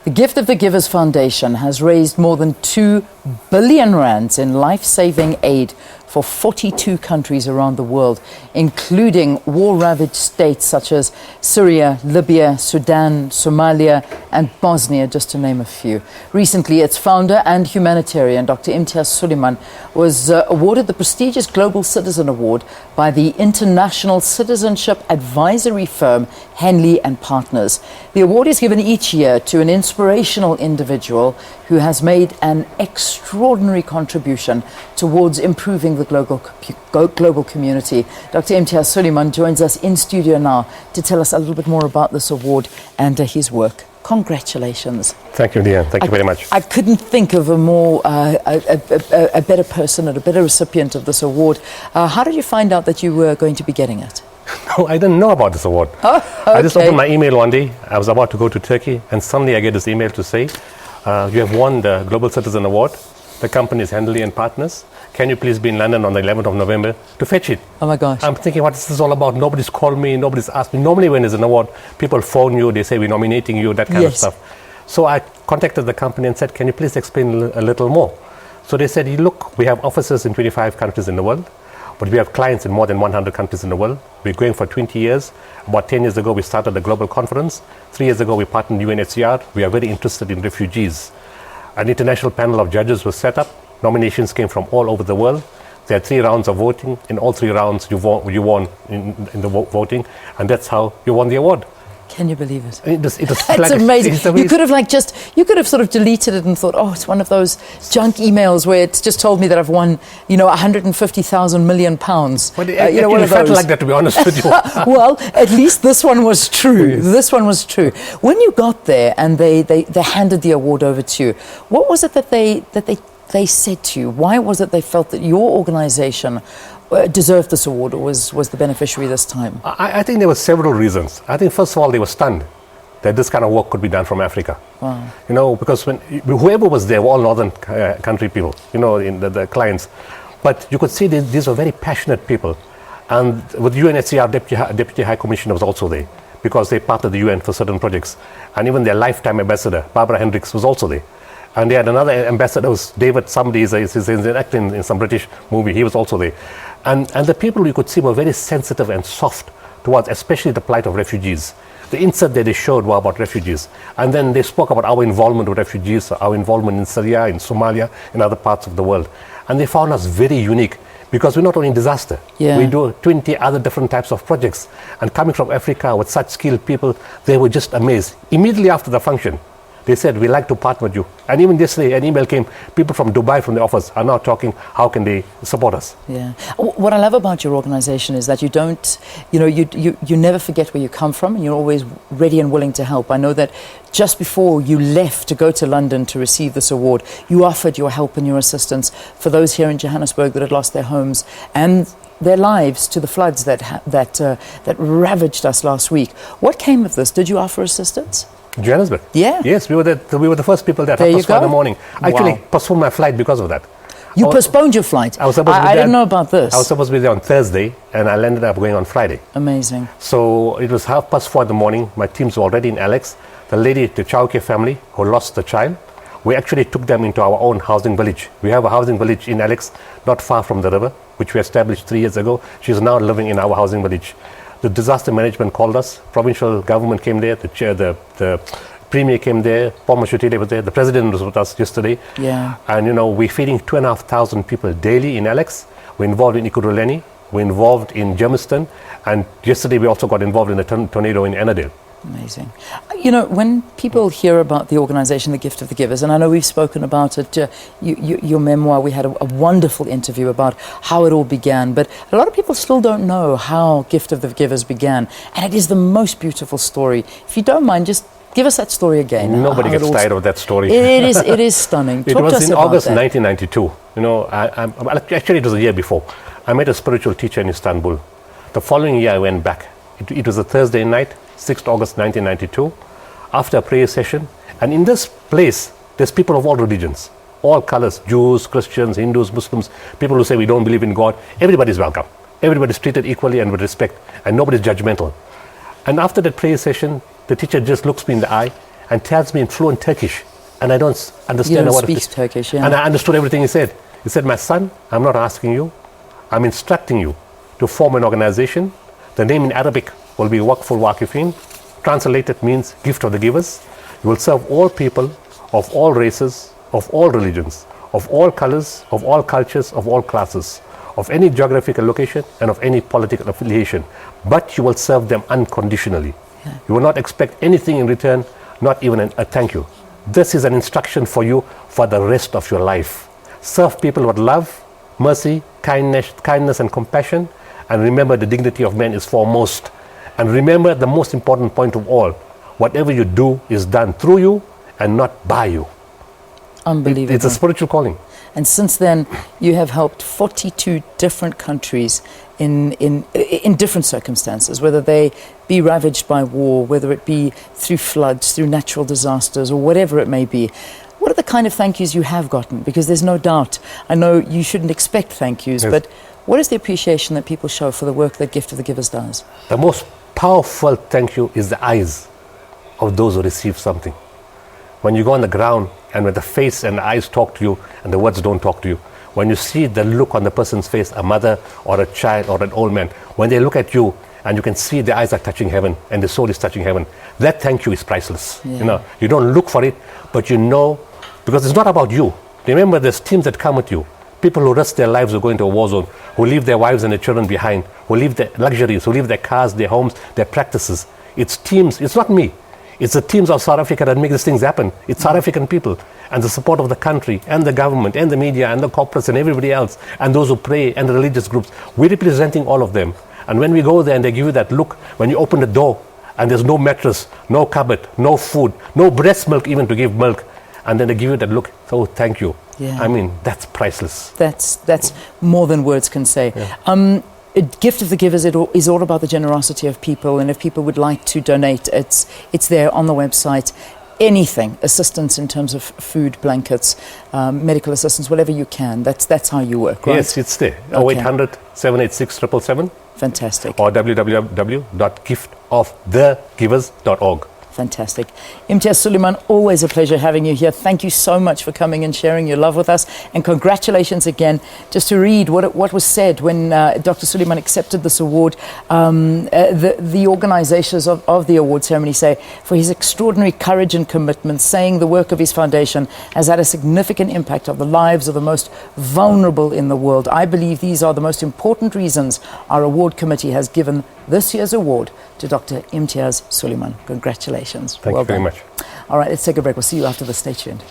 The Gift of the Givers Foundation has raised more than 2 billion rands in life-saving aid for 42 countries around the world, including war-ravaged states such as Syria, Libya, Sudan, Somalia, and Bosnia, just to name a few. Recently, its founder and humanitarian, Dr. Imtiaz Sooliman, was awarded the prestigious Global Citizen Award by the international citizenship advisory firm Henley Partners. The award is given each year to an inspirational individual who has made an extraordinary contribution towards improving the global community. Dr. Imtiaz Sooliman joins us in studio now to tell us a little bit more about this award and his work. Congratulations. Thank you, Leanne. Thank you very much. I couldn't think of a more, a better person and a better recipient of this award. How did you find out that you were going to be getting it? No, I didn't know about this award. Oh, okay. I just opened my email one day. I was about to go to Turkey, and suddenly I get this email to say, you have won the Global Citizen Award. The company is Henley Partners. Can you please be in London on the 11th of November to fetch it? Oh my gosh. I'm thinking, what is this all about? Nobody's called me, nobody's asked me. Normally when there's an award, people phone you, they say we're nominating you, that kind of stuff. So I contacted the company and said, can you please explain a little more? So they said, look, we have offices in 25 countries in the world, but we have clients in more than 100 countries in the world. We're going for 20 years. About 10 years ago, we started the global conference. 3 years ago, we partnered UNHCR. We are very interested in refugees. An international panel of judges was set up. Nominations came from all over the world. There are 3 rounds of voting. In all 3 rounds, you won in the voting, and that's how you won the award. Can you believe it? It's like, amazing. You could have you could have sort of deleted it and thought, oh, it's one of those junk emails where it's just told me that I've won, 150,000 million pounds. But it felt like that, to be honest with you. Well, at least this one was true. Yes. This one was true. When you got there and they handed the award over to you, what was it that they said to you? Why was it they felt that your organization deserved this award, or was the beneficiary this time? I think there were several reasons. I think first of all, they were stunned that this kind of work could be done from Africa. Wow. Because whoever was there were all northern country people, in the clients. But you could see these were very passionate people. And with UNHCR, Deputy High Commissioner was also there, because they partnered the UN for certain projects. And even their lifetime ambassador, Barbara Hendricks, was also there. And they had another ambassador, was David somebody, he's acting in some British movie, he was also there. And the people you could see were very sensitive and soft towards especially the plight of refugees. The insert that they showed were about refugees. And then they spoke about our involvement with refugees, our involvement in Syria, in Somalia, in other parts of the world. And they found us very unique, because we're not only in disaster. Yeah. We do 20 other different types of projects. And coming from Africa with such skilled people, they were just amazed. Immediately after the function, they said, we'd like to partner with you. And even yesterday, an email came, people from Dubai, from the office, are now talking, how can they support us? Yeah. What I love about your organization is that you don't, you never forget where you come from, and you're always ready and willing to help. I know that just before you left to go to London to receive this award, you offered your help and your assistance for those here in Johannesburg that had lost their homes and their lives to the floods that ravaged us last week. What came of this? Did you offer assistance? Johannesburg? Yeah. Yes, we were the first people there. There you go. In the morning. I actually postponed my flight because of that. You postponed your flight? I was supposed to be there. I didn't know about this. I was supposed to be there on Thursday, and I ended up going on Friday. Amazing. So it was 4:30 in the morning. My teams were already in Alex. The lady, the childcare family who lost the child, we actually took them into our own housing village. We have a housing village in Alex, not far from the river, which we established 3 years ago. She's now living in our housing village. The disaster management called us. Provincial government came there. The Premier came there, Paul Mashutile was there, the President was with us yesterday. Yeah. And we're feeding 2,500 people daily in Alex. We're involved in Ikuruleni, we're involved in Germiston, and yesterday we also got involved in the tornado in Annandale. Amazing. When people hear about the organization, The Gift of the Givers, and I know we've spoken about it, your memoir, we had a wonderful interview about how it all began, but a lot of people still don't know how Gift of the Givers began, and it is the most beautiful story. If you don't mind, just give us that story again. Nobody gets tired of that story. It is stunning. It was in August 1992. Actually, it was a year before. I met a spiritual teacher in Istanbul. The following year, I went back. It was a Thursday night, 6th August 1992, after a prayer session. And in this place, there's people of all religions, all colors, Jews, Christians, Hindus, Muslims, people who say we don't believe in God. Everybody's welcome. Everybody's treated equally and with respect, and nobody's judgmental. And after that prayer session, the teacher just looks me in the eye and tells me in fluent Turkish, and I don't understand you don't what speak Turkish, yeah. And I understood everything he said. He said, my son, I'm not asking you, I'm instructing you to form an organization. The name in Arabic will be Waqful Waqifin. Translated means gift of the givers. You will serve all people of all races, of all religions, of all colors, of all cultures, of all classes, of any geographical location and of any political affiliation. But you will serve them unconditionally. Yeah. You will not expect anything in return, not even a thank you. This is an instruction for you for the rest of your life. Serve people with love, mercy, kindness and compassion, and remember the dignity of man is foremost. And remember the most important point of all, whatever you do is done through you and not by you. Unbelievable. It's a spiritual calling. And since then, you have helped 42 different countries in different circumstances, whether they be ravaged by war, whether it be through floods, through natural disasters, or whatever it may be. What are the kind of thank yous you have gotten? Because there's no doubt, I know you shouldn't expect thank yous, yes. But what is the appreciation that people show for the work that Gift of the Givers does? The most powerful thank you is the eyes of those who receive something. When you go on the ground and when the face and the eyes talk to you and the words don't talk to you, when you see the look on the person's face, a mother or a child or an old man, when they look at you and you can see their eyes are touching heaven and the soul is touching heaven, that thank you is priceless. Yeah. You know, you don't look for it, but you know, because it's not about you. Remember, there's teams that come with you. People who risk their lives who go into a war zone, who leave their wives and their children behind, who leave their luxuries, who leave their cars, their homes, their practices. It's teams, it's not me. It's the teams of South Africa that make these things happen. It's South African people and the support of the country and the government and the media and the corporates and everybody else and those who pray and the religious groups. We're representing all of them. And when we go there and they give you that look, when you open the door and there's no mattress, no cupboard, no food, no breast milk even to give milk, and then they give you that look, oh, thank you. Yeah. I mean, that's priceless. That's more than words can say. Yeah. Gift of the Givers is all about the generosity of people, and if people would like to donate, it's there on the website. Anything, assistance in terms of food, blankets, medical assistance, whatever you can. That's how you work, right? Yes, it's there. Okay. 0800 786 777. Fantastic. Or www.giftofthegivers.org. Fantastic. Imtiaz Sooliman, always a pleasure having you here. Thank you so much for coming and sharing your love with us. And congratulations again. Just to read what was said when Dr. Sooliman accepted this award, the organizations of the award ceremony say, for his extraordinary courage and commitment, saying the work of his foundation has had a significant impact on the lives of the most vulnerable in the world. I believe these are the most important reasons our award committee has given this year's award to Dr. Imtiaz Sooliman. Congratulations. Thank you very much. All right, let's take a break. We'll see you after this. Stay tuned.